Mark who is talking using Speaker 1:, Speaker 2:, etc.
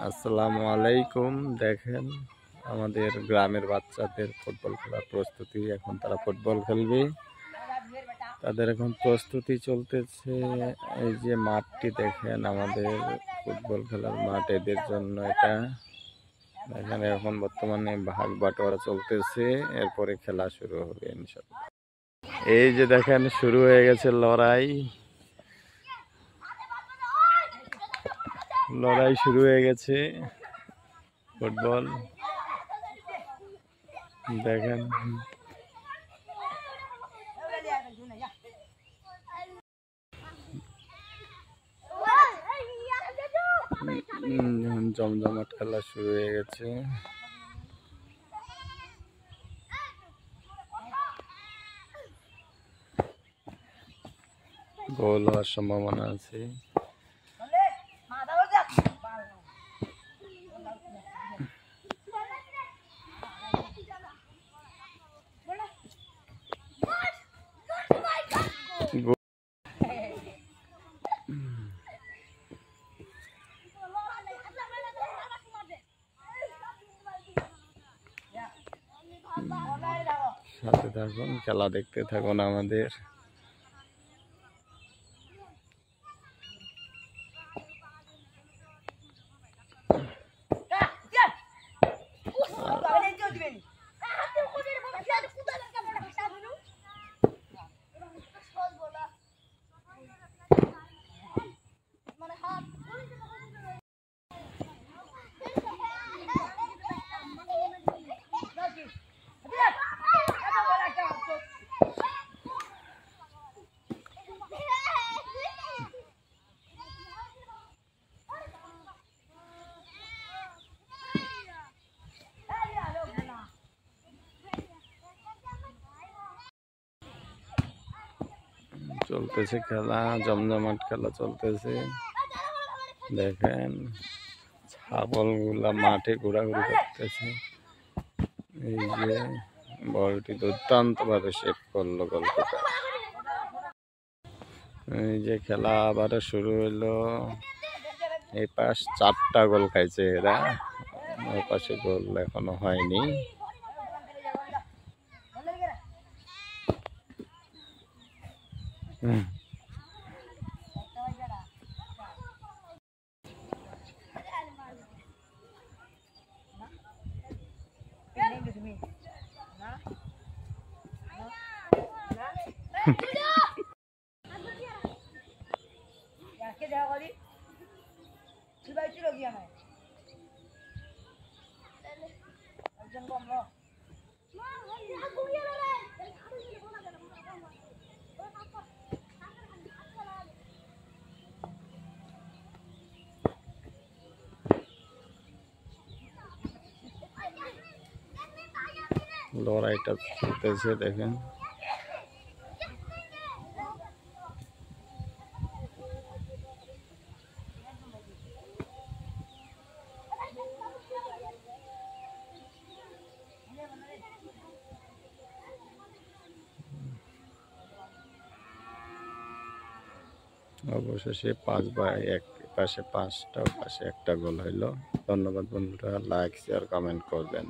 Speaker 1: আসসালামু আলাইকুম। দেখেন আমাদের গ্রামের বাচ্চাদের ফুটবল খেলার প্রস্তুতি। এখন তারা ফুটবল খেলবে, তাদের এখন প্রস্তুতি চলতেছে। এই যে মাঠটি দেখেন, আমাদের ফুটবল খেলার মাঠ, এদের জন্য এটা। দেখেন এখন বর্তমানে ভাগ বাটোয়ারা চলতেছে, এরপরে খেলা শুরু হবে ইনশাআল্লাহ। এই যে দেখেন শুরু হয়ে গেছে লড়াই শুরু হয়ে গেছে। ফুটবল দেখেন, জমজমাট খেলা শুরু হয়ে গেছে। গোল হওয়ার সম্ভাবনা আছে। সাথে থাকুন, খেলা দেখতে থাকুন আমাদের। চলতেছে খেলা, জমজমাট খেলা চলতেছে। দেখেন ছাগলগুলা মাঠে ঘোরাঘুরি করতেছে। এই যে বলটি দুর্দান্ত ভাবে সেভ করলো গোলকিপার। এই যে খেলা আবার শুরু হইলো। এই পাশ 4টা গোল খাইছে এরা, ওই পাশে গোল এখনো হয়নি। লড়াইটা চলতেছে দেখেন। অবশেষে 5-1 পাশে 5টা, পাশে একটা গোল হইলো। ধন্যবাদ বন্ধুরা, লাইক শেয়ার কমেন্ট করবেন।